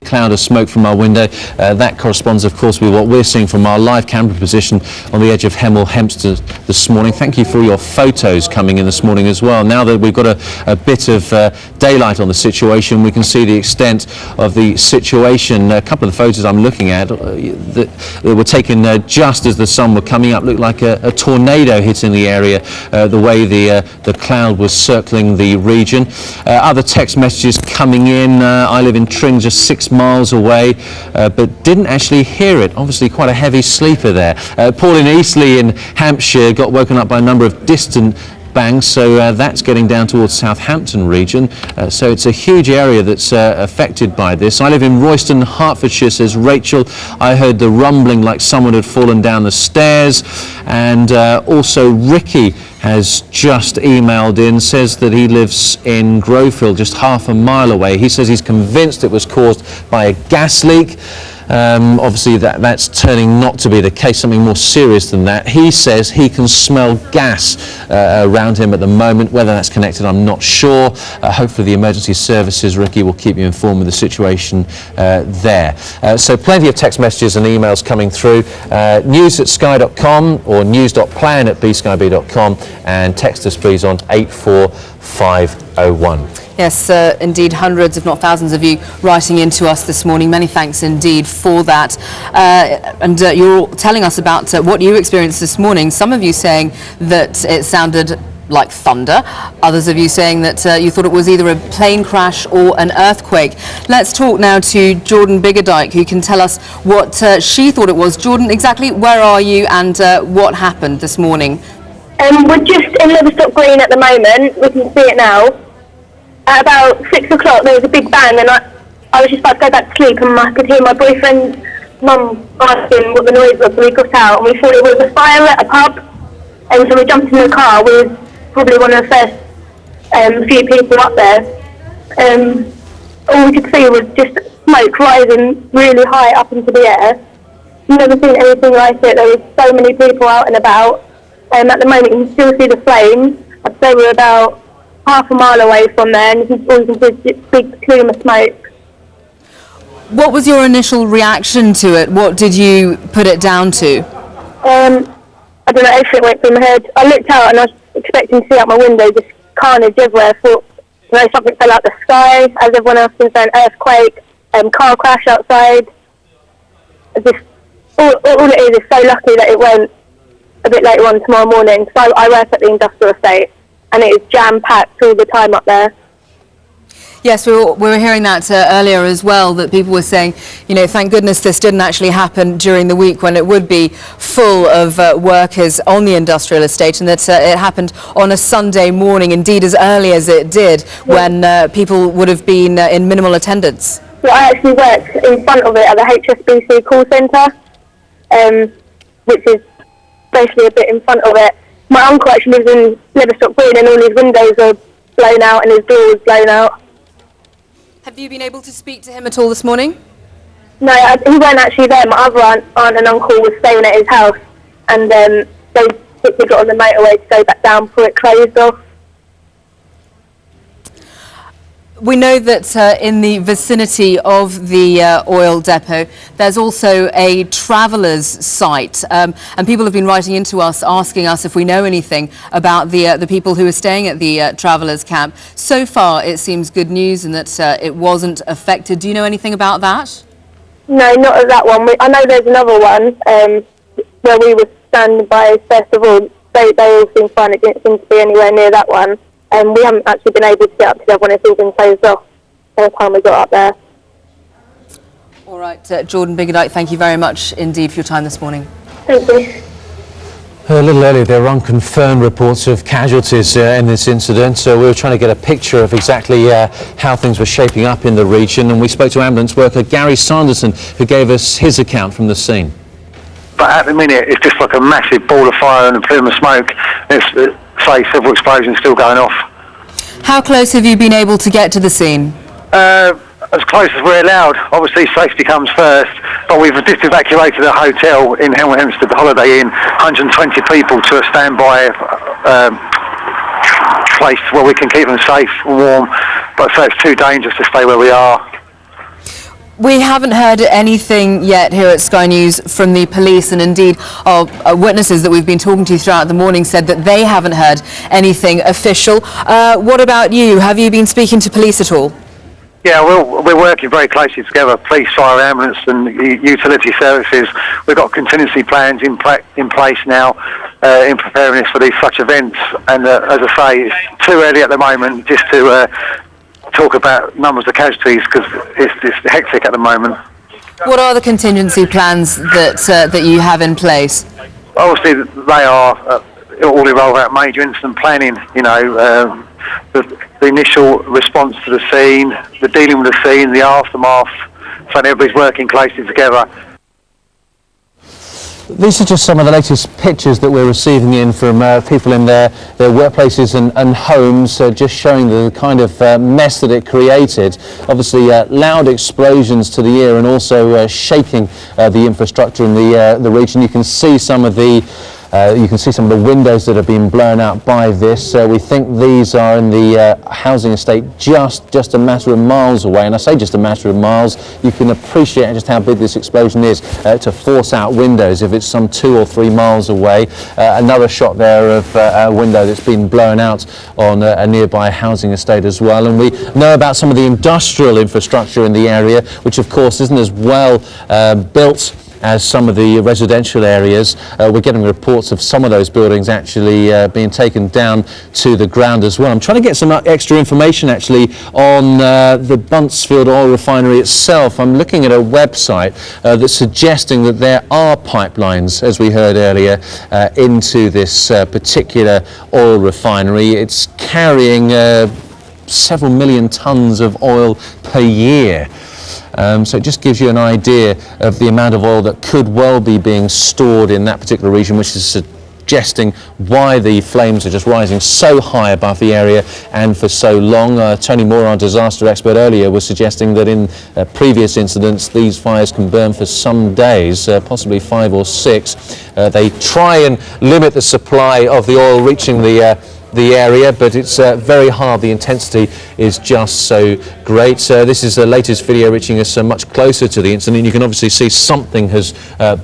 cloud of smoke from our window. That corresponds, of course, with what we're seeing from our live camera position on the edge of Hemel Hempstead this morning. Thank you for your photos coming in this morning as well. Now that we've got a bit of daylight on the situation, we can see the extent of the situation. A couple of the photos I'm looking at that were taken just as the sun were coming up looked like a tornado hitting the area, the way the cloud was circling the region. Other text messages coming in. I live in Tring, just 6 miles away, but didn't actually hear it. Obviously quite a heavy sleeper there. Paul in Eastleigh in Hampshire got woken up by a number of distant bangs, so that's getting down towards Southampton region. So it's a huge area that's affected by this. I live in Royston, Hertfordshire, says Rachel. I heard the rumbling like someone had fallen down the stairs. And also Ricky has just emailed in, says that he lives in Grovefield, just half a mile away. He says he's convinced it was caused by a gas leak. Obviously that's turning not to be the case, something more serious than that. He says he can smell gas around him at the moment. Whether that's connected, I'm not sure. Hopefully the emergency services, Ricky, will keep you informed of the situation there. So plenty of text messages and emails coming through. News@sky.com or news.plan@bskyb.com, and text us please on 84501. Yes, indeed, hundreds, if not thousands of you writing into us this morning. Many thanks indeed for that. And you're telling us about what you experienced this morning. Some of you saying that it sounded like thunder. Others of you saying that you thought it was either a plane crash or an earthquake. Let's talk now to Jordan Biggerdike, who can tell us what she thought it was. Jordan, exactly where are you and what happened this morning? We're just in Liverstock Green at the moment. We can see it now. At about 6 o'clock there was a big bang, and I was just about to go back to sleep, and I could hear my boyfriend's mum asking what the noise was, and we got out and we thought it was a fire at a pub, and so we jumped in the car. We were probably one of the first few people up there. All we could see was just smoke rising really high up into the air. Never seen anything like it. There were so many people out and about. At the moment you can still see the flames. I'd say we're about half a mile away from there, and you can see a big plume of smoke. What was your initial reaction to it? What did you put it down to? I don't know, everything went through my head. I looked out and I was expecting to see out my window just carnage everywhere. I thought, something fell out the sky, as everyone else was saying, earthquake, car crash outside. All it is so lucky that it went a bit later on tomorrow morning, because I work at the industrial estate, and it is jam-packed all the time up there. Yes, we were hearing that earlier as well, that people were saying, thank goodness this didn't actually happen during the week when it would be full of workers on the industrial estate, and that it happened on a Sunday morning, indeed as early as it did, when people would have been in minimal attendance. So I actually work in front of it at the HSBC call centre, which is basically a bit in front of it. My uncle actually lives in Liverstock Green, and all his windows are blown out and his door was blown out. Have you been able to speak to him at all this morning? No, he weren't actually there. My other aunt and uncle was staying at his house, and they quickly got on the motorway to go back down before it closed off. We know that in the vicinity of the oil depot, there's also a travellers' site, and people have been writing into us asking us if we know anything about the people who are staying at the travellers' camp. So far, it seems good news and that it wasn't affected. Do you know anything about that? No, not at that one. I know there's another one where we were standing by first of all. They all seem fine. It didn't seem to be anywhere near that one. And we haven't actually been able to get up to the other one. It's all been closed off by the time we got up there. All right, Jordan Biggerdike, thank you very much indeed for your time this morning. Thank you. A little earlier, there were unconfirmed reports of casualties in this incident, so we were trying to get a picture of exactly how things were shaping up in the region, and we spoke to ambulance worker Gary Sanderson, who gave us his account from the scene. But at the minute, it's just like a massive ball of fire and a plume of smoke. Say several explosions still going off. How close have you been able to get to the scene? As close as we're allowed. Obviously safety comes first, but we've just evacuated a hotel in Hemel Hempstead, the Holiday Inn, 120 people to a standby place where we can keep them safe and warm, but so it's too dangerous to stay where we are. We haven't heard anything yet here at Sky News from the police, and indeed our witnesses that we've been talking to throughout the morning said that they haven't heard anything official. What about you? Have you been speaking to police at all? Yeah, we're working very closely together, police, fire, ambulance and utility services. We've got contingency plans in place now in preparedness for these such events. And as I say, it's too early at the moment just to talk about numbers of casualties because it's hectic at the moment. What are the contingency plans that you have in place? Obviously, they are all involve out major incident planning. You know, the initial response to the scene, the dealing with the scene, the aftermath. So everybody's working closely together. These are just some of the latest pictures that we're receiving in from people in their workplaces and homes, just showing the kind of mess that it created. Obviously, loud explosions to the ear and also shaking the infrastructure in the region. You can see some of the windows that have been blown out by this. We think these are in the housing estate just a matter of miles away. And I say just a matter of miles, you can appreciate just how big this explosion is to force out windows if it's some 2 or 3 miles away. Another shot there of a window that's been blown out on a nearby housing estate as well. And we know about some of the industrial infrastructure in the area, which of course isn't as well built as some of the residential areas. We're getting reports of some of those buildings actually being taken down to the ground as well. I'm trying to get some extra information actually on the Buncefield oil refinery itself. I'm looking at a website that's suggesting that there are pipelines, as we heard earlier, into this particular oil refinery. It's carrying several million tonnes of oil per year. So it just gives you an idea of the amount of oil that could well be being stored in that particular region, which is suggesting why the flames are just rising so high above the area and for so long. Tony Moore, our disaster expert earlier, was suggesting that in previous incidents these fires can burn for some days, possibly 5 or 6. They try and limit the supply of the oil reaching the area, but it's very hard. The intensity is just so great. This is the latest video reaching us much closer to the incident. You can obviously see something has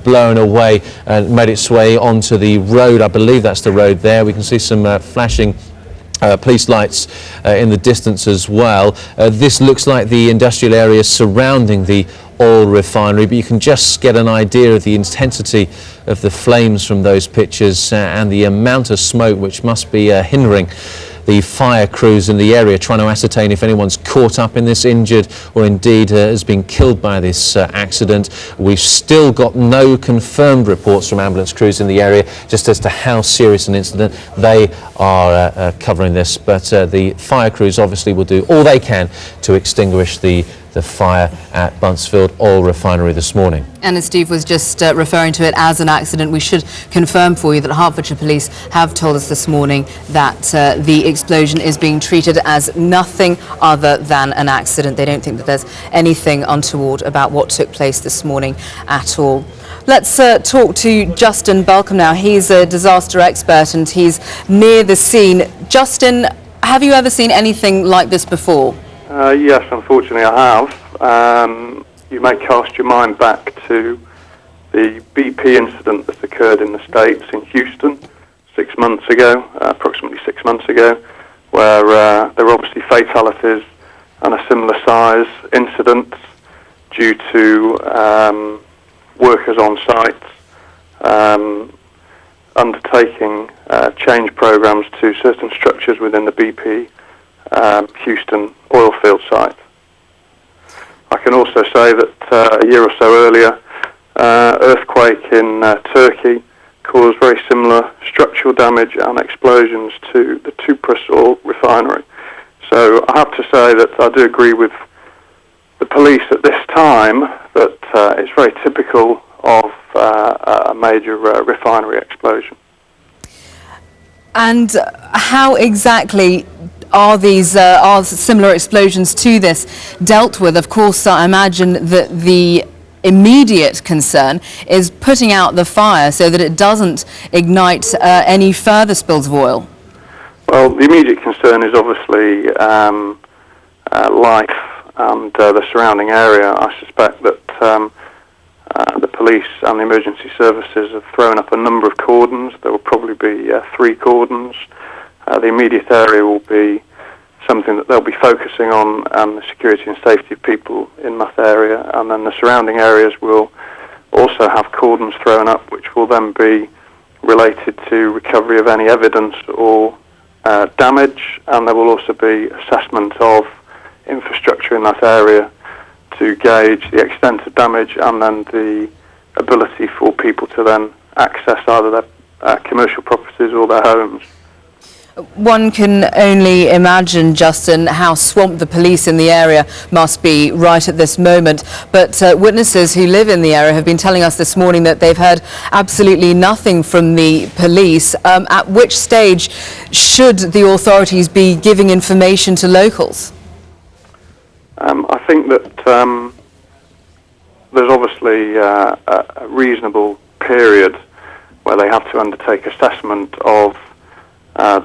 blown away and made its way onto the road. I believe that's the road there. We can see some flashing police lights in the distance as well. This looks like the industrial area surrounding the oil refinery, but you can just get an idea of the intensity of the flames from those pictures and the amount of smoke which must be hindering the fire crews in the area, trying to ascertain if anyone's caught up in this, injured, or indeed has been killed by this accident. We've still got no confirmed reports from ambulance crews in the area just as to how serious an incident they are covering this, but the fire crews obviously will do all they can to extinguish the fire at Buncefield Oil Refinery this morning. And as Steve was just referring to it as an accident, we should confirm for you that Hertfordshire Police have told us this morning that the explosion is being treated as nothing other than an accident. They don't think that there's anything untoward about what took place this morning at all. Let's talk to Justin Balcom now. He's a disaster expert and he's near the scene. Justin, have you ever seen anything like this before? Yes, unfortunately I have. You may cast your mind back to the BP incident that occurred in the States in Houston 6 months ago, approximately 6 months ago, where there were obviously fatalities and a similar size incident due to workers on site undertaking change programs to certain structures within the BP Houston oil field site. I can also say that a year or so earlier, earthquake in Turkey caused very similar structural damage and explosions to the Tupras oil refinery. So I have to say that I do agree with the police at this time that it's very typical of a major refinery explosion. And how exactly are these are similar explosions to this dealt with? Of course, I imagine that the immediate concern is putting out the fire so that it doesn't ignite any further spills of oil. Well, the immediate concern is obviously life and the surrounding area, I suspect that the police and the emergency services have thrown up a number of cordons. There will probably be 3 cordons. The immediate area will be something that they'll be focusing on, the security and safety of people in that area, and then the surrounding areas will also have cordons thrown up, which will then be related to recovery of any evidence or damage, and there will also be assessment of infrastructure in that area to gauge the extent of damage and then the ability for people to then access either their commercial properties or their homes. One can only imagine, Justin, how swamped the police in the area must be right at this moment. But witnesses who live in the area have been telling us this morning that they've heard absolutely nothing from the police. At which stage should the authorities be giving information to locals? I think that there's obviously a reasonable period where they have to undertake assessment of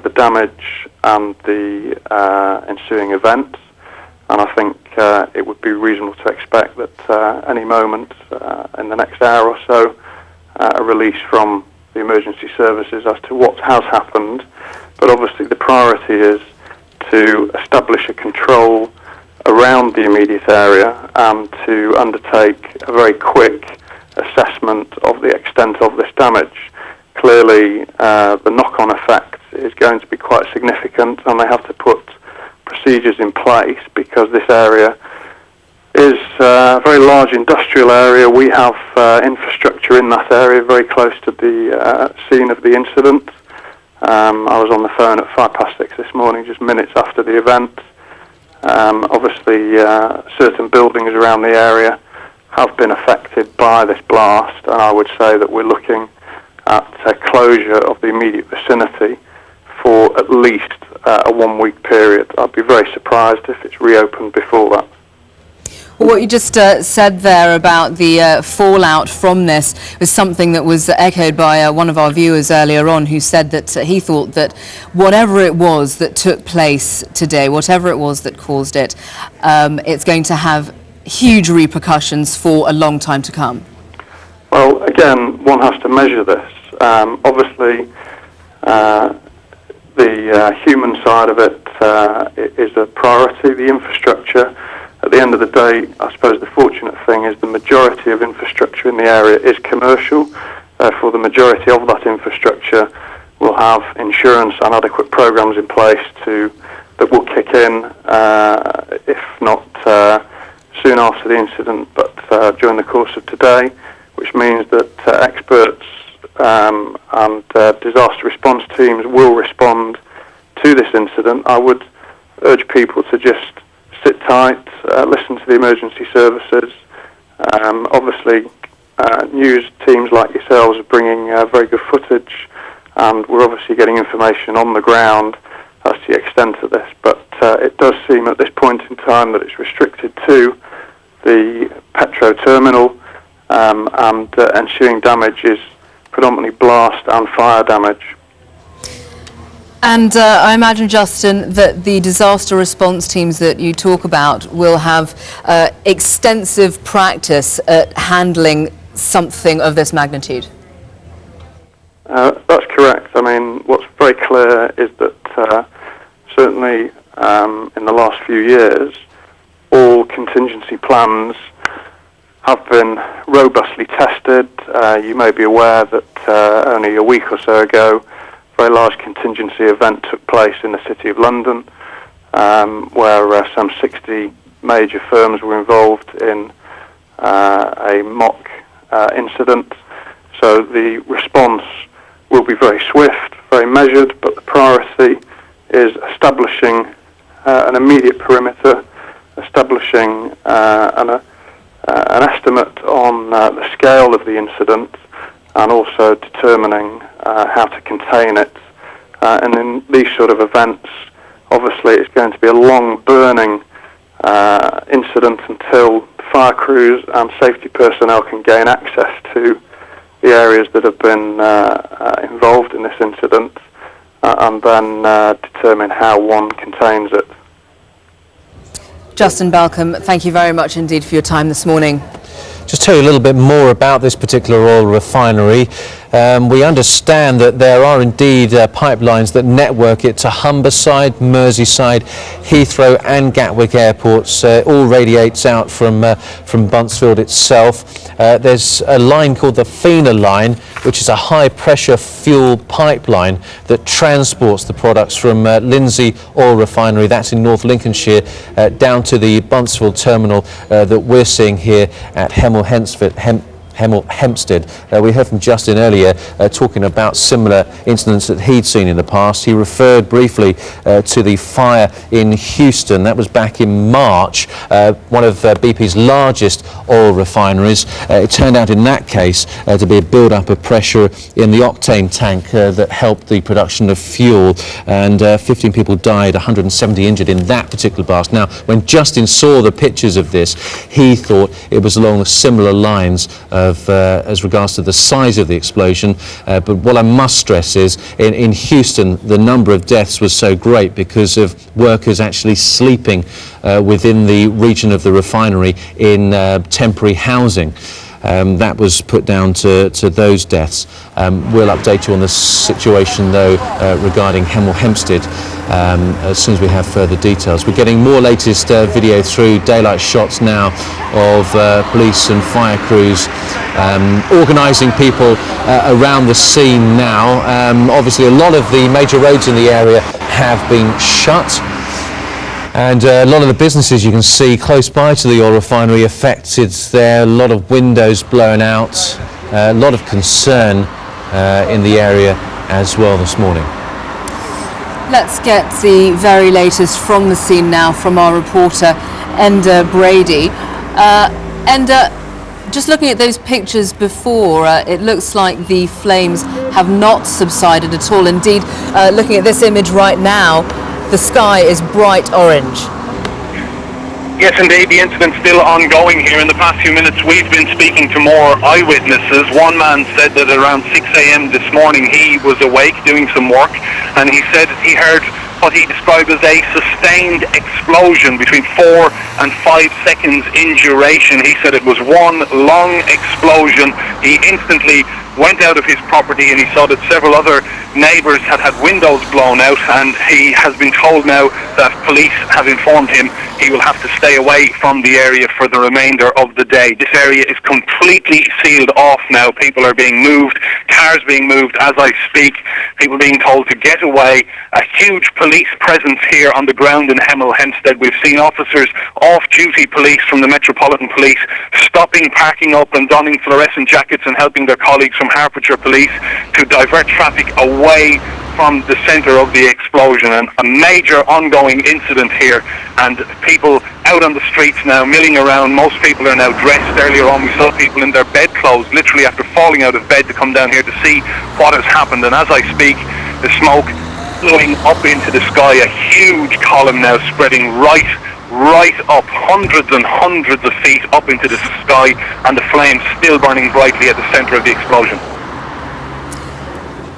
the damage and the ensuing events, and I think it would be reasonable to expect that any moment in the next hour or so a release from the emergency services as to what has happened. But obviously the priority is to establish a control around the immediate area and to undertake a very quick assessment of the extent of this damage. Clearly the knock-on effect is going to be quite significant, and they have to put procedures in place because this area is a very large industrial area. We have infrastructure in that area very close to the scene of the incident. I was on the phone at 6:05 this morning, just minutes after the event. Obviously certain buildings around the area have been affected by this blast, and I would say that we're looking at a closure of the immediate vicinity for at least a 1-week period. I'd be very surprised if it's reopened before that. Well, what you just said there about the fallout from this was something that was echoed by one of our viewers earlier on, who said that he thought that whatever it was that took place today, whatever it was that caused it, it's going to have huge repercussions for a long time to come. Well, again, one has to measure this. Obviously, the human side of it is a priority. The infrastructure, at the end of the day, I suppose the fortunate thing is the majority of infrastructure in the area is commercial. Therefore, the majority of that infrastructure will have insurance and adequate programs in place that will kick in, if not soon after the incident, but during the course of today, which means that experts and disaster response teams will respond to this incident. I would urge people to just sit tight, listen to the emergency services. Obviously, news teams like yourselves are bringing very good footage, and we're obviously getting information on the ground as to the extent of this. But it does seem at this point in time that it's restricted to the petrol terminal, and ensuing damage is predominantly blast and fire damage. And I imagine, Justin, that the disaster response teams that you talk about will have extensive practice at handling something of this magnitude. That's correct. I mean, what's very clear is that certainly in the last few years, all contingency plans have been robustly tested. You may be aware that only a week or so ago, a very large contingency event took place in the City of London, where some 60 major firms were involved in a mock incident. So the response will be very swift, very measured, but the priority is establishing an immediate perimeter, establishing an estimate on the scale of the incident, and also determining how to contain it. And in these sort of events, obviously it's going to be a long burning incident until fire crews and safety personnel can gain access to the areas that have been involved in this incident, and then determine how one contains it. Justin Balcombe, thank you very much indeed for your time this morning. Just tell you a little bit more about this particular oil refinery. We understand that there are indeed pipelines that network it to Humberside, Merseyside, Heathrow and Gatwick airports. All radiates out from Buncefield itself. There's a line called the Fena line, which is a high pressure fuel pipeline that transports the products from Lindsey Oil Refinery, that's in North Lincolnshire, down to the Buncefield terminal that we're seeing here at Hemel Hempstead. We heard from Justin earlier talking about similar incidents that he'd seen in the past. He referred briefly to the fire in Houston. That was back in March, one of BP's largest oil refineries. It turned out in that case to be a build-up of pressure in the octane tank that helped the production of fuel, and 15 people died, 170 injured in that particular blast. Now, when Justin saw the pictures of this, he thought it was along the similar lines as regards to the size of the explosion, but what I must stress is in Houston the number of deaths was so great because of workers actually sleeping within the region of the refinery in temporary housing. That was put down to those deaths. We'll update you on the situation though regarding Hemel Hempstead as soon as we have further details. We're getting more latest video through daylight shots now of police and fire crews organising people around the scene now. Obviously a lot of the major roads in the area have been shut. And a lot of the businesses you can see close by to the oil refinery affected there, a lot of windows blown out, a lot of concern in the area as well this morning. Let's get the very latest from the scene now from our reporter, Enda Brady. Enda, just looking at those pictures before, it looks like the flames have not subsided at all. Indeed, looking at this image right now, the sky is bright orange. Yes, indeed, the incident's still ongoing here. In the past few minutes, we've been speaking to more eyewitnesses. One man said that around 6 a.m. this morning, he was awake doing some work, and he said he heard what he described as a sustained explosion between 4 and 5 seconds in duration. He said it was one long explosion. He instantly went out of his property and he saw that several other neighbours had had windows blown out, and he has been told now that police have informed him he will have to stay away from the area for the remainder of the day. This area is completely sealed off now. People are being moved, cars being moved as I speak, people being told to get away. A huge police presence here on the ground in Hemel Hempstead. We've seen officers, off-duty police from the Metropolitan Police, stopping, parking up and donning fluorescent jackets and helping their colleagues from Hertfordshire Police to divert traffic away from the centre of the explosion. And a major ongoing incident here, and people out on the streets now milling around. Most people are now dressed. Earlier on we saw people in their bedclothes literally after falling out of bed to come down here to see what has happened. And as I speak, the smoke blowing up into the sky, a huge column now spreading right up, hundreds and hundreds of feet up into the sky, and the flames still burning brightly at the centre of the explosion.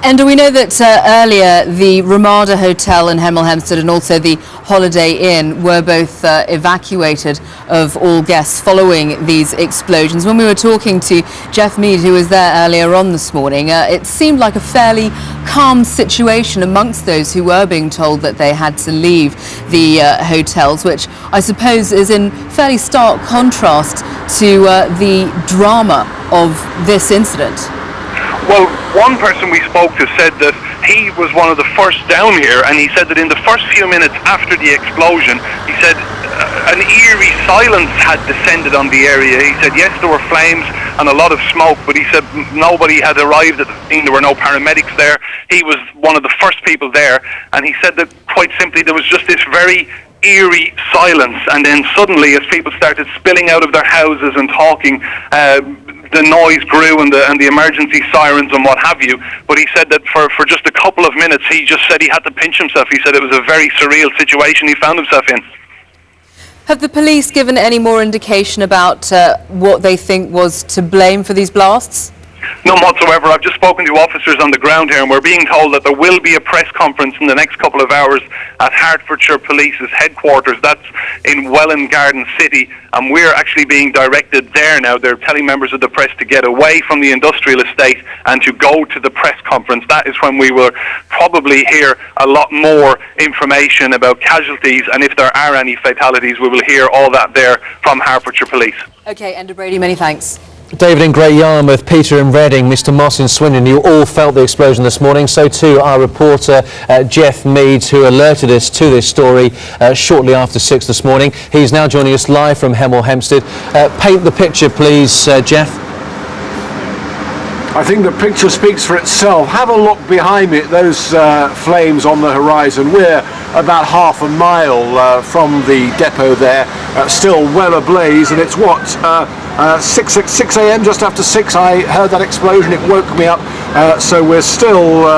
And we know that earlier the Ramada Hotel in Hemel Hempstead and also the Holiday Inn were both evacuated of all guests following these explosions. When we were talking to Jeff Mead, who was there earlier on this morning, it seemed like a fairly calm situation amongst those who were being told that they had to leave the hotels, which I suppose is in fairly stark contrast to the drama of this incident. Well, one person we spoke to said that he was one of the first down here, and he said that in the first few minutes after the explosion, he said an eerie silence had descended on the area. He said, yes, there were flames and a lot of smoke, but he said nobody had arrived at the scene. There were no paramedics there. He was one of the first people there, and he said that quite simply there was just this very eerie silence, and then suddenly as people started spilling out of their houses and talking, the noise grew and the emergency sirens and what have you. But he said that for just a couple of minutes he just said he had to pinch himself. He said it was a very surreal situation he found himself in. Have the police given any more indication about what they think was to blame for these blasts? None whatsoever. I've just spoken to officers on the ground here, and we're being told that there will be a press conference in the next couple of hours at Hertfordshire Police's headquarters. That's in Welland Garden City, and we're actually being directed there now. They're telling members of the press to get away from the industrial estate and to go to the press conference. That is when we will probably hear a lot more information about casualties, and if there are any fatalities, we will hear all that there from Hertfordshire Police. Okay, Enda Brady, many thanks. David in Great Yarmouth, Peter in Reading, Mr Moss in Swindon, you all felt the explosion this morning. So too our reporter Jeff Meads, who alerted us to this story shortly after 6 this morning. He's now joining us live from Hemel Hempstead. Paint the picture, please, Jeff. I think the picture speaks for itself. Have a look behind me at those flames on the horizon. We're about half a mile from the depot there, still well ablaze, and it's what, 6 a.m, just after 6, I heard that explosion. It woke me up, so we're still,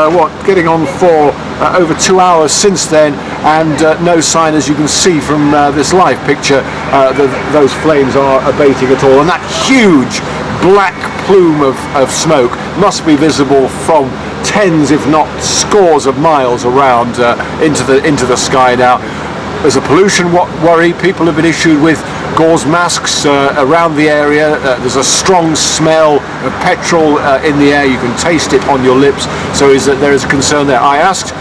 getting on for over 2 hours since then, and no sign, as you can see from this live picture, that those flames are abating at all. And that huge black plume of smoke must be visible from tens, if not scores of miles around into the sky now. There's a pollution worry. People have been issued with gauze masks around the area. There's a strong smell of petrol in the air. You can taste it on your lips. So there is a concern there. I asked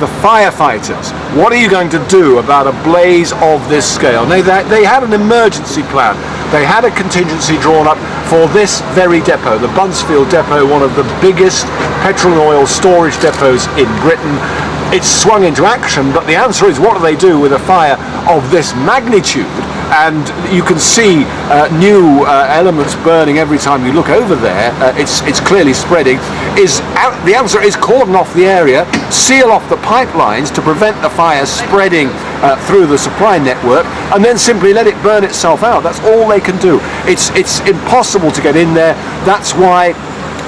the firefighters, what are you going to do about a blaze of this scale? They had an emergency plan. They had a contingency drawn up for this very depot, the Buncefield depot, one of the biggest petrol and oil storage depots in Britain. It's swung into action, but the answer is, what do they do with a fire of this magnitude? And you can see new elements burning every time you look over there. It's clearly spreading. The answer is cordon off the area, seal off the pipelines to prevent the fire spreading through the supply network, and then simply let it burn itself out. That's all they can do. It's impossible to get in there. That's why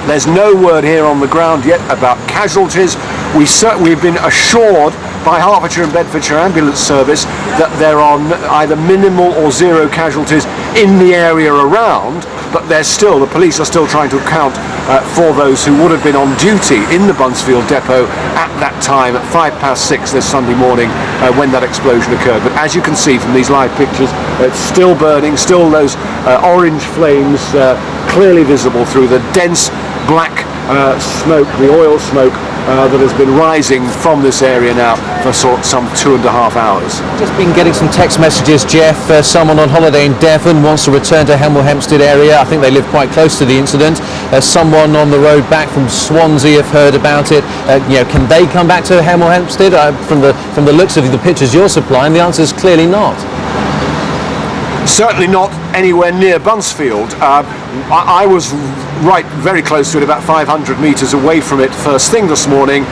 there's no word here on the ground yet about casualties. We've been assured by Hertfordshire and Bedfordshire Ambulance Service that there are either minimal or zero casualties in the area around, but the police are still trying to account for those who would have been on duty in the Buncefield depot at that time at 6:05 this Sunday morning when that explosion occurred. But as you can see from these live pictures, it's still burning, still those orange flames clearly visible through the dense black smoke, the oil smoke that has been rising from this area now for some 2.5 hours. Just been getting some text messages, Jeff. Someone on holiday in Devon wants to return to Hemel Hempstead area. I think they live quite close to the incident. Someone on the road back from Swansea have heard about it. Can they come back to Hemel Hempstead? From the looks of the pictures you're supplying, the answer is clearly not. Certainly not anywhere near Buncefield. I was very close to it, about 500 metres away from it first thing this morning.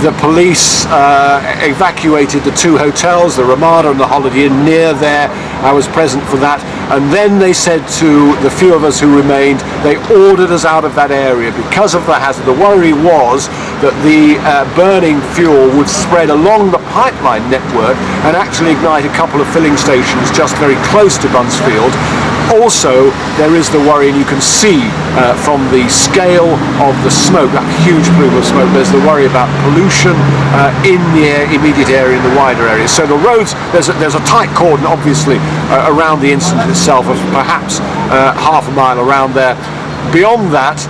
The police evacuated the two hotels, the Ramada and the Holiday Inn near there. I was present for that. And then they said to the few of us who remained, they ordered us out of that area because of the hazard. The worry was that the burning fuel would spread along the pipeline network and actually ignite a couple of filling stations just very close to Buncefield. Also, there is the worry, and you can see from the scale of the smoke, that huge plume of smoke, there's the worry about pollution in the immediate area, in the wider area. So the roads, there's a tight cordon, obviously, around the incident itself of perhaps half a mile around there. Beyond that,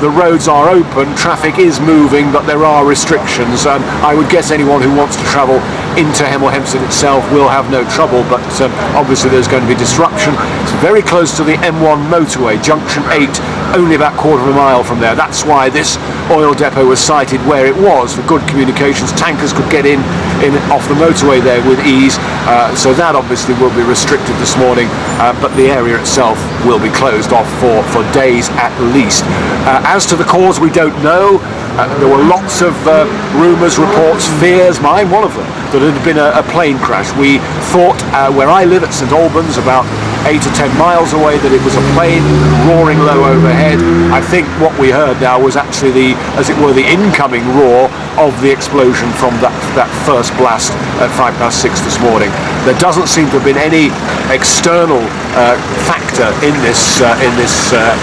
the roads are open, traffic is moving, but there are restrictions, and I would guess anyone who wants to travel into Hemel Hempstead itself will have no trouble, but obviously there's going to be disruption. It's very close to the M1 motorway, junction 8, only about quarter of a mile from there. That's why this oil depot was sited where it was, for good communications. Tankers could get in off the motorway there with ease, so that obviously will be restricted this morning, but the area itself will be closed off for days at least. As to the cause, we don't know. There were lots of rumours, reports, fears, mine one of them, that it had been a plane crash. We thought, where I live at St Albans, about 8 or 10 miles away, that it was a plane roaring low overhead. I think what we heard now was actually the incoming roar of the explosion from that first blast at 6:05 this morning. There doesn't seem to have been any external factor in this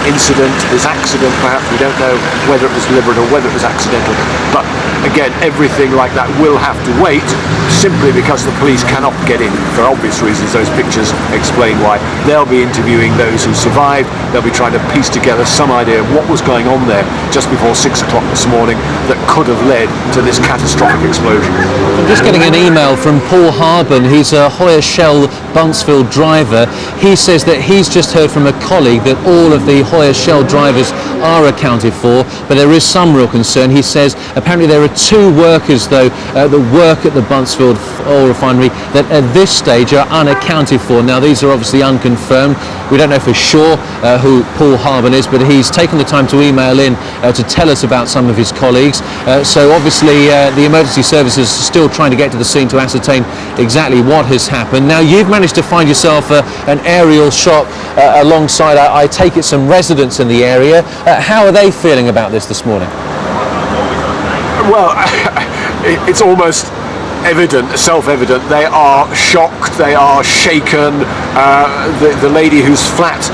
incident, this accident perhaps. We don't know whether it was deliberate or whether it was accidental. But again, everything like that will have to wait, simply because the police cannot get in for obvious reasons. Those pictures explain why. They'll be interviewing those who survived. They'll be trying to piece together some idea of what was going on there just before 6:00 this morning that could have led to this catastrophic explosion. I'm just getting an email from Paul Harben. He's a Hoyer Shell Buncefield driver. He says that he's just heard from a colleague that all of the Hoyer Shell drivers are accounted for, but there is some real concern. He says apparently there are 2 workers though that work at the Buncefield oil refinery that at this stage are unaccounted for. Now these are obviously unconfirmed. We don't know for sure who Paul Harben is, but he's taken the time to email in to tell us about some of his colleagues. So obviously the emergency services are still trying to get to the scene to ascertain exactly what has happened. Now you've managed to find yourself an aerial shot alongside, I take it, some residents in the area. How are they feeling about this morning? Well, it's almost evident, self-evident. They are shocked, they are shaken. The lady whose flat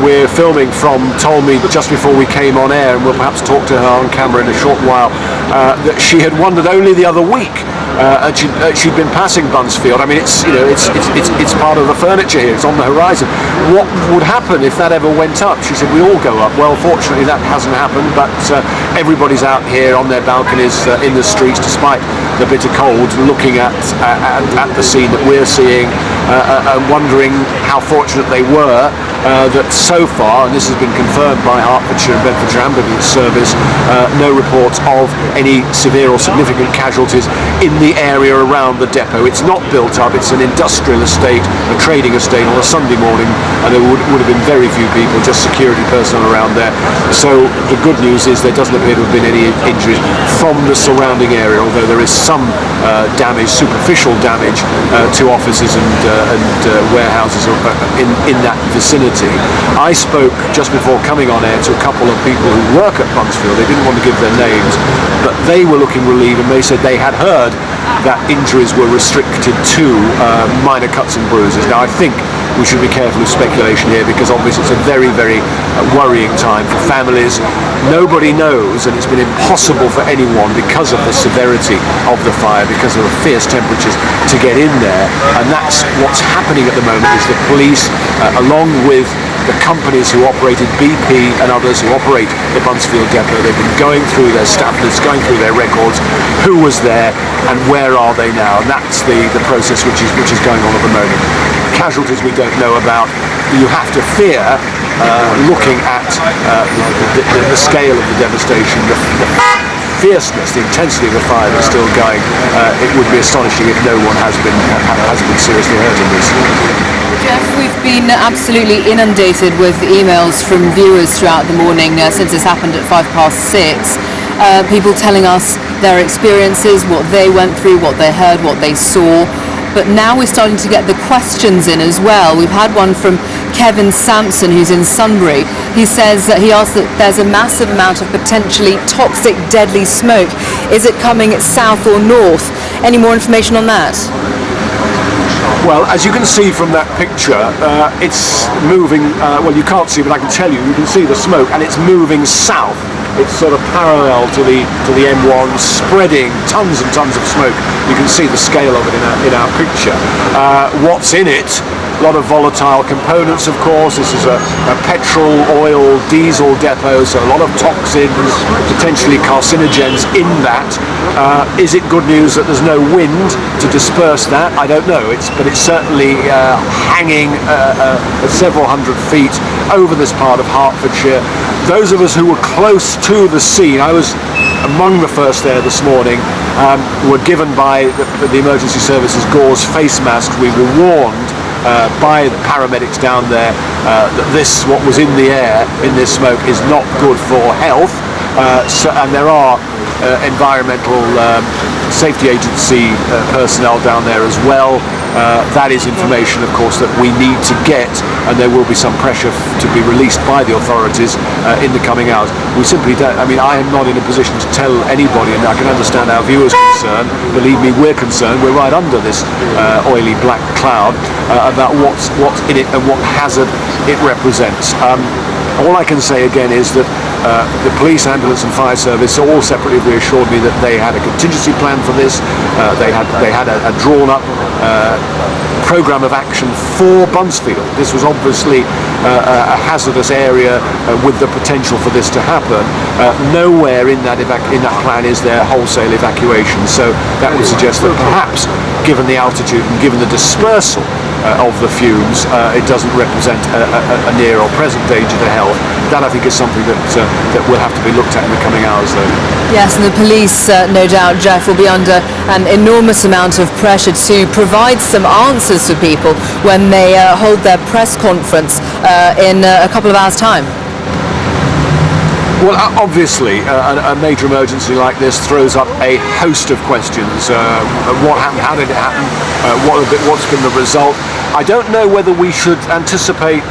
we're filming from told me just before we came on air, and we'll perhaps talk to her on camera in a short while, that she had wondered only the other week. And she'd been passing Buncefield. I mean, it's part of the furniture here. It's on the horizon. What would happen if that ever went up? She said, we all go up. Well, fortunately, that hasn't happened. But everybody's out here on their balconies in the streets, despite the bitter cold, looking at the scene that we're seeing, and wondering how fortunate they were that so far, and this has been confirmed by Hertfordshire and Bedfordshire Ambulance Service, no reports of any severe or significant casualties in the area around the depot. It's not built up, it's an industrial estate, a trading estate on a Sunday morning, and there would have been very few people, just security personnel around there. So the good news is there doesn't appear to have been any injuries from the surrounding area, although there is some damage, superficial damage to offices and warehouses in that vicinity. I spoke just before coming on air to a couple of people who work at Buncefield. They didn't want to give their names, but they were looking relieved, and they said they had heard that injuries were restricted to minor cuts and bruises. Now I think we should be careful of speculation here, because obviously it's a very, very worrying time for families. Nobody knows, and it's been impossible for anyone, because of the severity of the fire, because of the fierce temperatures, to get in there. And that's what's happening at the moment, is the police, along with the companies who operated, BP and others who operate the Buncefield depot, they've been going through their staff lists, going through their records, who was there and where are they now, and that's the process which is going on at the moment. Casualties we don't know about. You have to fear, looking at the scale of the devastation, the fierceness, the intensity of the fire that's still going. It would be astonishing if no one has been seriously hurt in this. Jeff, we've been absolutely inundated with emails from viewers throughout the morning since this happened at 6:05. People telling us their experiences, what they went through, what they heard, what they saw. But now we're starting to get the questions in as well. We've had one from Kevin Sampson, who's in Sunbury. He says that he asks that there's a massive amount of potentially toxic, deadly smoke. Is it coming south or north? Any more information on that? Well, as you can see from that picture, it's moving, well, you can't see, but I can tell you can see the smoke, and it's moving south. It's sort of parallel to the M1, spreading tons and tons of smoke. You can see the scale of it in our picture. What's in it? A lot of volatile components, of course. This is a petrol, oil, diesel depot, so a lot of toxins, potentially carcinogens in that. Is it good news that there's no wind to disperse that? I don't know. But it's certainly hanging at several hundred feet over this part of Hertfordshire. Those of us who were close to the scene, I was among the first there this morning, were given by the emergency services gauze face mask. We were warned by the paramedics down there that what was in the air, in this smoke, is not good for health. And there are environmental safety agency personnel down there as well. That is information, of course, that we need to get, and there will be some pressure to be released by the authorities in the coming hours. We simply don't. I mean, I am not in a position to tell anybody, and I can understand our viewers' concern. Believe me, we're concerned. We're right under this oily black cloud about what's in it and what hazard it represents. All I can say again is that the police, ambulance and fire service all separately reassured me that they had a contingency plan for this. They had a drawn up programme of action for Buncefield. This was obviously a hazardous area with the potential for this to happen. Nowhere in that plan is there wholesale evacuation, so that would suggest that perhaps, given the altitude and given the dispersal of the fumes, it doesn't represent a near or present danger to health. That, I think, is something that will have to be looked at in the coming hours, though. Yes, and the police, no doubt, Jeff, will be under an enormous amount of pressure to provide some answers for people when they hold their press conference in a couple of hours' time. Well, obviously, a major emergency like this throws up a host of questions. What happened? How did it happen? What's been the result? I don't know whether we should anticipate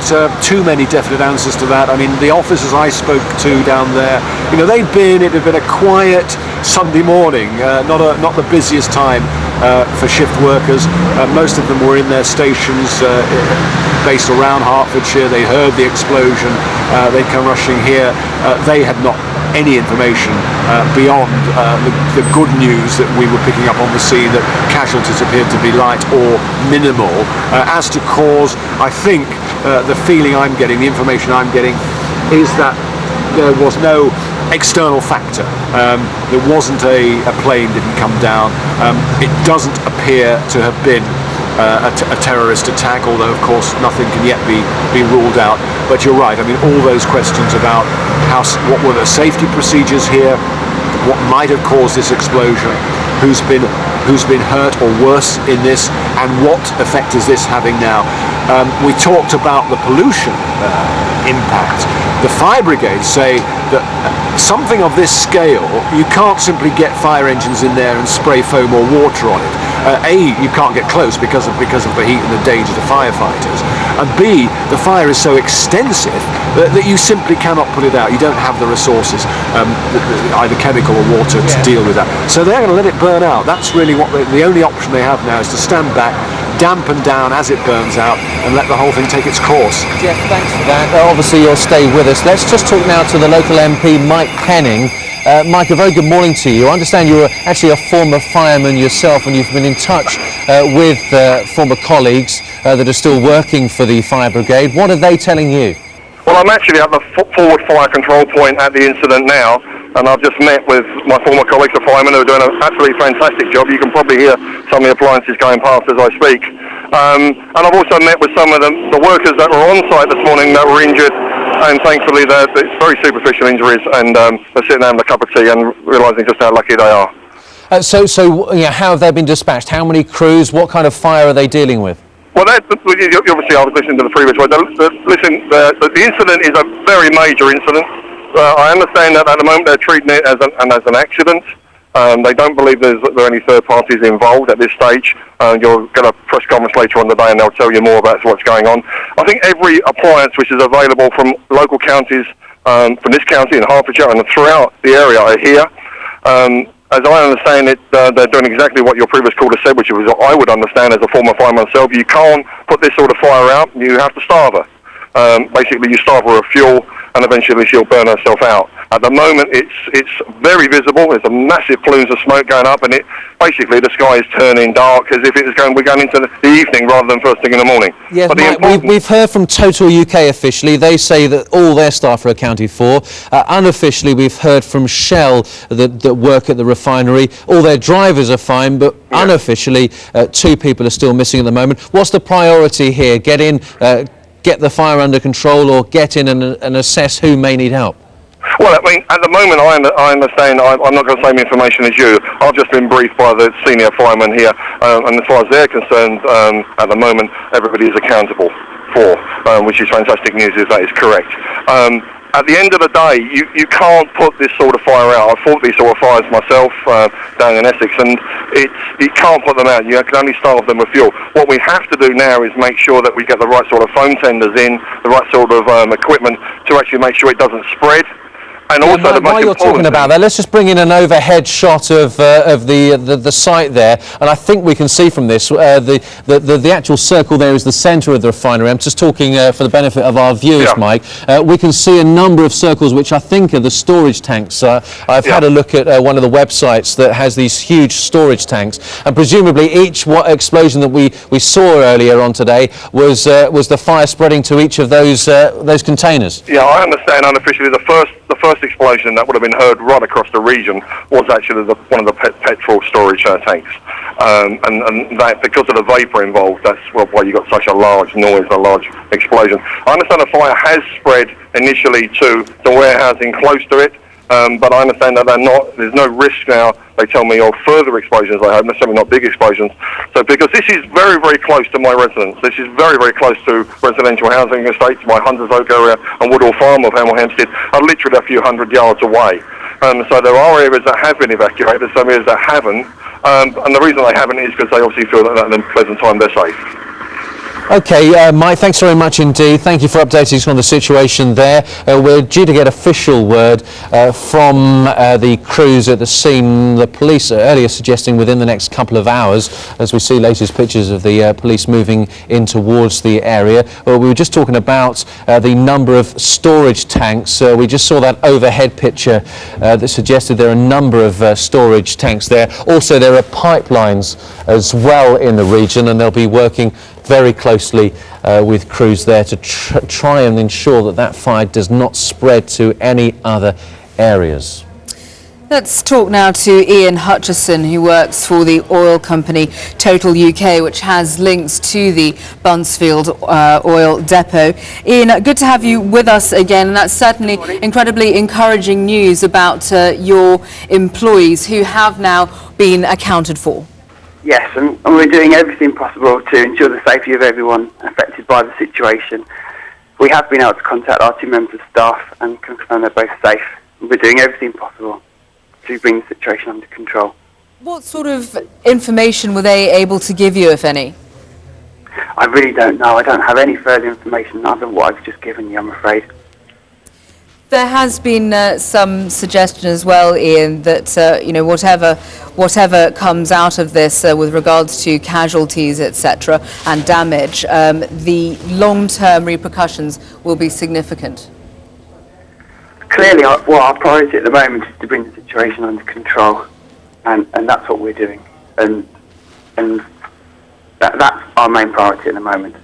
too many definite answers to that. I mean, the officers I spoke to down there, it had been a quiet Sunday morning, not the busiest time for shift workers. Most of them were in their stations based around Hertfordshire. They heard the explosion. They'd come rushing here. They had not any information beyond the good news that we were picking up on the scene, that casualties appeared to be light or minimal. As to cause, I think the feeling I'm getting, the information I'm getting, is that there was no external factor. There wasn't a plane didn't come down. It doesn't appear to have been a terrorist attack, although of course nothing can yet be ruled out. But you're right, I mean, all those questions about what were the safety procedures here, what might have caused this explosion, who's been hurt or worse in this, and what effect is this having now. We talked about the pollution impact. The fire brigades say that something of this scale, you can't simply get fire engines in there and spray foam or water on it. You can't get close because of the heat and the danger to firefighters. And B, the fire is so extensive that you simply cannot put it out. You don't have the resources, either chemical or water, to deal with that. So they're going to let it burn out. That's really what the only option they have now, is to stand back, dampen down as it burns out, and let the whole thing take its course. Jeff, thanks for that. Obviously you'll stay with us. Let's just talk now to the local MP, Mike Penning. Mike, a very good morning to you. I understand you were actually a former fireman yourself, and you've been in touch with former colleagues that are still working for the fire brigade. What are they telling you? Well, I'm actually at the forward fire control point at the incident now, and I've just met with my former colleagues, the firemen, who are doing an absolutely fantastic job. You can probably hear some of the appliances going past as I speak. And I've also met with some of the workers that were on site this morning that were injured, and thankfully it's very superficial injuries, and they're sitting there having a cup of tea and realising just how lucky they are. So how have they been dispatched? How many crews? What kind of fire are they dealing with? Well, obviously I was listening to the previous one. The incident is a very major incident. I understand that at the moment they're treating it as an accident. They don't believe there are any third parties involved at this stage. You'll get a press conference later on today and they'll tell you more about what's going on. I think every appliance which is available from local counties, from this county in Hertfordshire and throughout the area are here. As I understand it, they're doing exactly what your previous caller said, which was I would understand as a former fireman myself. You can't put this sort of fire out, you have to starve her. Basically, you starve her of fuel, and eventually she'll burn herself out. At the moment, it's very visible. There's a massive plumes of smoke going up, and basically the sky is turning dark as if we're going into the evening rather than first thing in the morning. Yes, Mike, we've heard from Total UK officially. They say that all their staff are accounted for. Unofficially, we've heard from Shell that work at the refinery. All their drivers are fine, but unofficially, 2 people are still missing at the moment. What's the priority here? Get in, get the fire under control, or get in and assess who may need help? Well, I mean, at the moment, I understand. I'm not going to say the same information as you. I've just been briefed by the senior fireman here, and as far as they're concerned, at the moment, everybody is accountable for, which is fantastic news if that is correct. at the end of the day, you can't put this sort of fire out. I've fought these sort of fires myself down in Essex, and you can't put them out. You can only starve them with fuel. What we have to do now is make sure that we get the right sort of foam tenders in, the right sort of equipment to actually make sure it doesn't spread. And also, while you're talking about that, let's just bring in an overhead shot of the site there, and I think we can see from this the actual circle there is the centre of the refinery. I'm just talking for the benefit of our viewers, Yeah. Mike. We can see a number of circles which I think are the storage tanks. I've had a look at one of the websites that has these huge storage tanks, and presumably each explosion that we saw earlier on today was the fire spreading to each of those containers. Yeah, I understand unofficially the first explosion that would have been heard right across the region was actually one of the petrol storage tanks, and that because of the vapour involved, that's why you got such a large noise, a large explosion. I understand the fire has spread initially to the warehousing close to it, but I understand that there's no risk now, they tell me, of further explosions, I hope, necessarily not big explosions. So because this is very, very close to my residence, this is very, very close to residential housing estates, my Hunters Oak area and Woodall Farm of Hemel Hempstead are literally a few hundred yards away. So there are areas that have been evacuated, there's some areas that haven't, and the reason they haven't is because they obviously feel that at a pleasant time they're safe. Okay, Mike, thanks very much indeed. Thank you for updating us on the situation there. We're due to get official word from the crews at the scene. The police are earlier suggesting within the next couple of hours, as we see latest pictures of the police moving in towards the area. We were just talking about the number of storage tanks. We just saw that overhead picture that suggested there are a number of storage tanks there. Also, there are pipelines as well in the region, and they'll be working very closely with crews there to try and ensure that fire does not spread to any other areas. Let's talk now to Ian Hutchison, who works for the oil company Total UK, which has links to the Buncefield oil depot. Ian, good to have you with us again, and that's certainly incredibly encouraging news about your employees who have now been accounted for. Yes, and we're doing everything possible to ensure the safety of everyone affected by the situation. We have been able to contact our 2 members of staff and confirm they're both safe. We're doing everything possible to bring the situation under control. What sort of information were they able to give you, if any? I really don't know. I don't have any further information other than what I've just given you, I'm afraid. There has been some suggestion as well, Ian, that whatever comes out of this with regards to casualties, etc., and damage, the long-term repercussions will be significant. Clearly, our priority at the moment is to bring the situation under control, and that's what we're doing, and that's our main priority at the moment.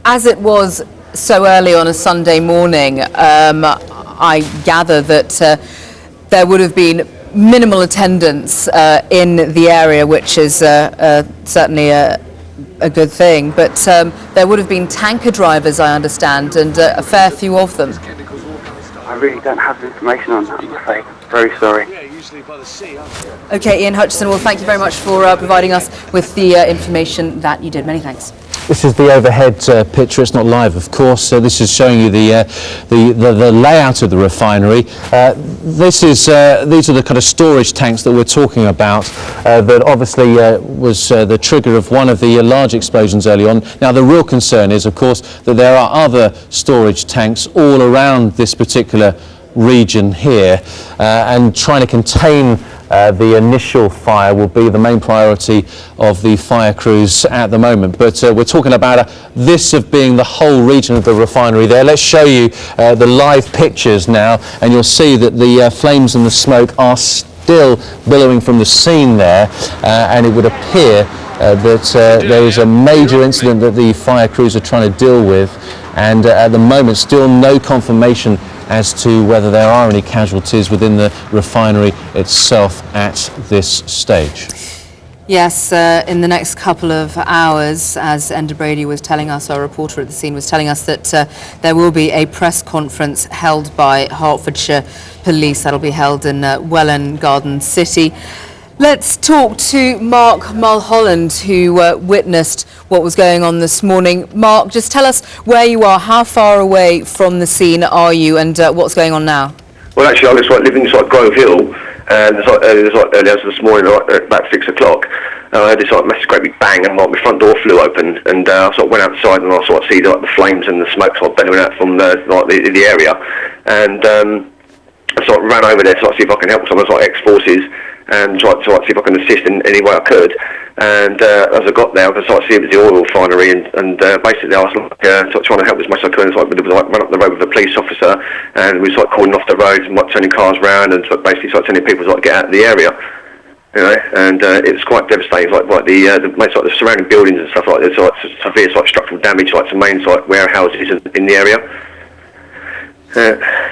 As it was so early on a Sunday morning, I gather that there would have been minimal attendance in the area, which is certainly a good thing, but there would have been tanker drivers, I understand, and a fair few of them. I really don't have the information on that, I'm afraid. Very sorry. Okay, Ian Hutchison, well, thank you very much for providing us with the information that you did. Many thanks. This is the overhead picture. It's not live, of course. So this is showing you the layout of the refinery. These are the kind of storage tanks that we're talking about. That obviously was the trigger of one of the large explosions early on. Now the real concern is, of course, that there are other storage tanks all around this particular region here, and trying to contain the initial fire will be the main priority of the fire crews at the moment. But we're talking about this of being the whole region of the refinery there. Let's show you the live pictures now, and you'll see that the flames and the smoke are still billowing from the scene there, and it would appear that there is a major incident that the fire crews are trying to deal with, and at the moment still no confirmation as to whether there are any casualties within the refinery itself at this stage. Yes, in the next couple of hours, as Enda Brady was telling us, our reporter at the scene was telling us that there will be a press conference held by Hertfordshire Police. That'll be held in Welwyn Garden City. Let's talk to Mark Mulholland, who witnessed what was going on this morning. Mark, just tell us where you are, how far away from the scene are you, and what's going on now? Well, actually, I was living inside Grove Hill, and it was early hours this morning, about 6 o'clock. I heard this massive, great big bang, and my front door flew open, and I went outside, and I see the flames and the smoke bellowing out from the area, and I ran over there to see if I can help some of the ex-forces, and try to see if I can assist in any way I could. And as I got there, I could see it was the oil refinery, and basically I was trying to help as much as I could. Run up the road with a police officer, and we were calling off the roads and turning cars around, and basically telling people to get out of the area. You know, and it was quite devastating. The surrounding buildings and stuff there's severe structural damage, to main warehouses in the area.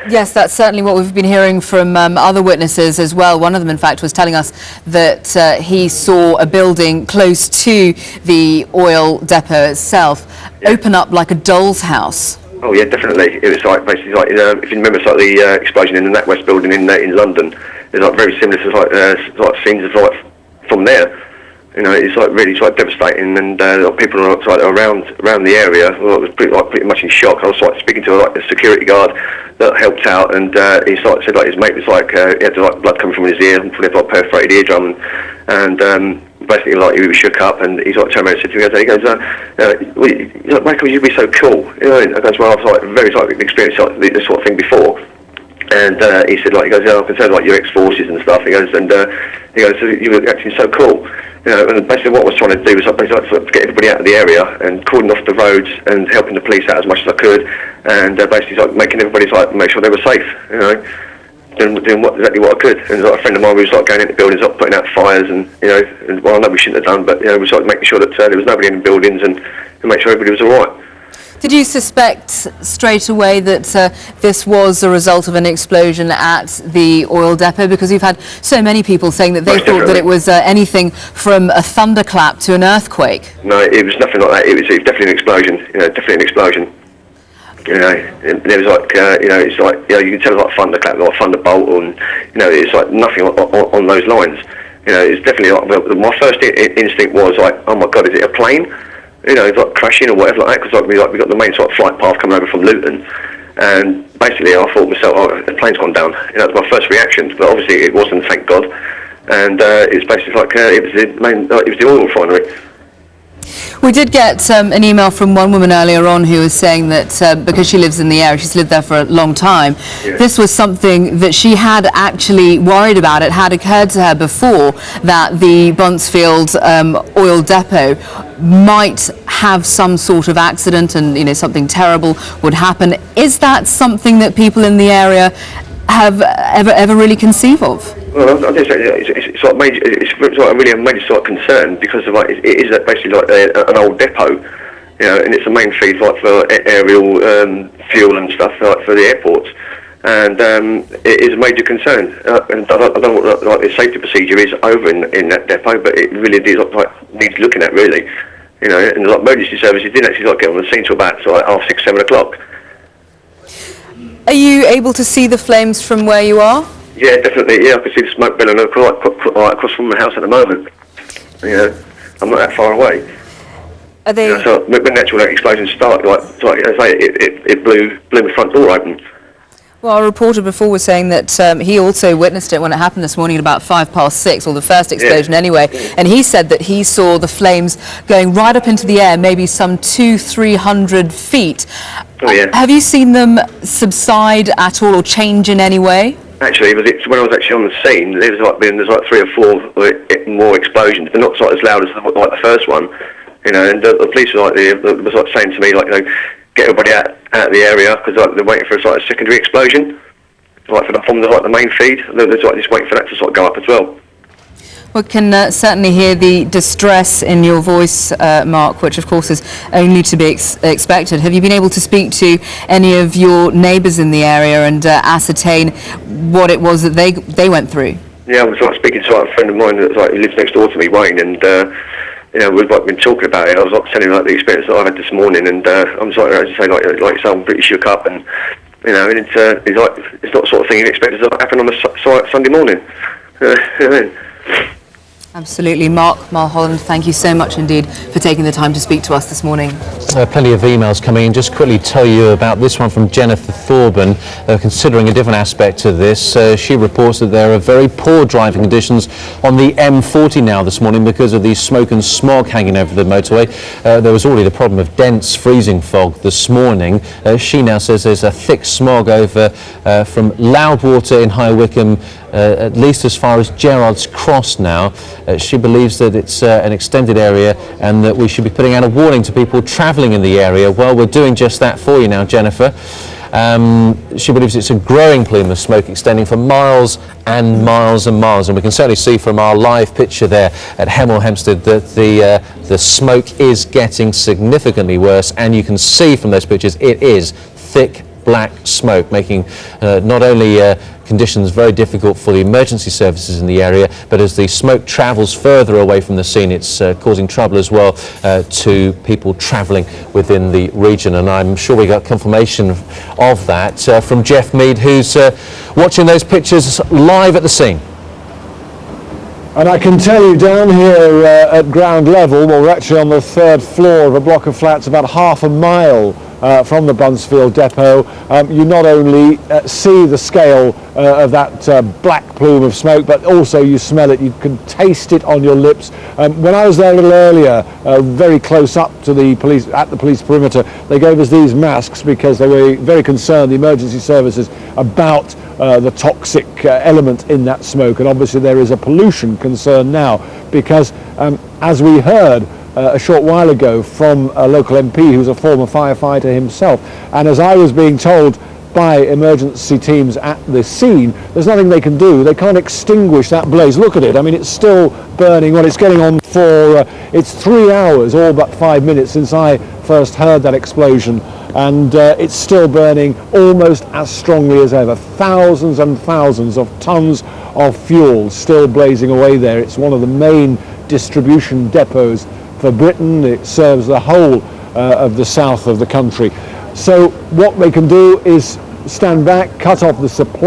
Yes, that's certainly what we've been hearing from other witnesses as well. One of them, in fact, was telling us that he saw a building close to the oil depot itself open up like a doll's house. Oh yeah, definitely. It was basically if you remember the explosion in the NatWest building in London. It's very similar to scenes of from there. You know, it's really devastating, and people are around the area. Well, I was pretty much in shock. I was speaking to a security guard that helped out, and he said his mate was he had blood coming from his ear, and probably perforated eardrum, and basically he was shook up, and he turned around and said to me, he goes, Michael, you'd be so cool. You know, I goes, well, I've very experienced this sort of thing before. And he said, he goes, I can tell your ex-forces and stuff. He goes, you were acting so cool. You know, and basically what I was trying to do was to get everybody out of the area and calling off the roads and helping the police out as much as I could, and basically making everybody make sure they were safe. You know, doing exactly what I could. And a friend of mine was going into buildings, putting out fires, and and I know we shouldn't have done, but we was making sure that there was nobody in the buildings and make sure everybody was all right. Did you suspect straight away that this was a result of an explosion at the oil depot? Because we've had so many people saying that they thought that it was anything from a thunderclap to an earthquake. No, it was nothing like that. It was definitely an explosion. Definitely an explosion. There was you can tell it's thunderclap, thunderbolt, and it's nothing on those lines. It's definitely my first instinct was oh my God, is it a plane? It's crashing or whatever like that, because we got the main flight path coming over from Luton, and basically I thought myself, the plane's gone down. That was my first reaction, but obviously it wasn't, thank God. And it's basically it was the oil refinery. We did get an email from one woman earlier on who was saying that because she lives in the area, she's lived there for a long time, this was something that she had actually worried about. It had occurred to her before that the Buncefield oil depot might have some sort of accident, and something terrible would happen. Is that something that people in the area have ever really conceive of? Well, I just say it's a really major concern, because of it is basically an old depot, and it's a main feed for aerial fuel and stuff for the airports, and it is a major concern. And I don't know what the safety procedure is over in that depot, but it really needs looking at, really. And emergency services didn't actually get on the scene till about 6, 7 o'clock. Are you able to see the flames from where you are? Yeah, definitely. Yeah, I can see the smoke billowing across from my house at the moment. I'm not that far away. Are they? So when the actual explosion started, it blew my front door open. Well, our reporter before was saying that he also witnessed it when it happened this morning at about 6:05, or the first explosion anyway, and he said that he saw the flames going right up into the air, maybe some 200-300 feet. Oh, yeah. Have you seen them subside at all or change in any way? Actually, when I was actually on the scene, there's 3 or 4 more explosions. They're not as loud as the first one, and the police was saying to me, get everybody out of the area, because they're waiting for a secondary explosion, from the main feed. They're just waiting for that to go up as well. We can certainly hear the distress in your voice, Mark, which of course is only to be expected. Have you been able to speak to any of your neighbours in the area and ascertain what it was that they went through? Yeah, I was speaking to a friend of mine that who lives next door to me, Wayne, and we've been talking about it. I was telling him the experience that I had this morning, and I'm sorry, as you say, like I'm pretty shook up, and and it's not the sort of thing you expect to happen on a Sunday morning. Absolutely. Mark Mulholland, thank you so much indeed for taking the time to speak to us this morning. Plenty of emails coming in. Just quickly tell you about this one from Jennifer Thorburn, considering a different aspect to this. She reports that there are very poor driving conditions on the M40 now this morning because of the smoke and smog hanging over the motorway. There was already the problem of dense freezing fog this morning. She now says there's a thick smog over from Loudwater in High Wycombe, at least as far as Gerrard's Cross now. She believes that it's an extended area and that we should be putting out a warning to people travelling in the area. Well, we're doing just that for you now, Jennifer. She believes it's a growing plume of smoke extending for miles and miles and miles, and we can certainly see from our live picture there at Hemel Hempstead that the smoke is getting significantly worse, and you can see from those pictures it is thick black smoke, making not only conditions very difficult for the emergency services in the area, but as the smoke travels further away from the scene, it's causing trouble as well to people travelling within the region. And I'm sure we got confirmation of that from Jeff Mead, who's watching those pictures live at the scene. And I can tell you down here at ground level, well, we're actually on the third floor of a block of flats about half a mile from the Buncefield depot. You not only see the scale of that black plume of smoke, but also you smell it, you can taste it on your lips. When I was there a little earlier, very close up to the police, at the police perimeter, they gave us these masks because they were very concerned, the emergency services, about the toxic element in that smoke. And obviously there is a pollution concern now because, as we heard a short while ago from a local MP who's a former firefighter himself, and as I was being told by emergency teams at the scene, there's nothing they can do. They can't extinguish that blaze. Look at it. I mean, it's still burning. Well, it's getting on for, it's 3 hours, all but 5 minutes since I first heard that explosion, and it's still burning almost as strongly as ever. Thousands and thousands of tons of fuel still blazing away there. It's one of the main distribution depots for Britain. It serves the whole of the south of the country. So what they can do is stand back, cut off the supply.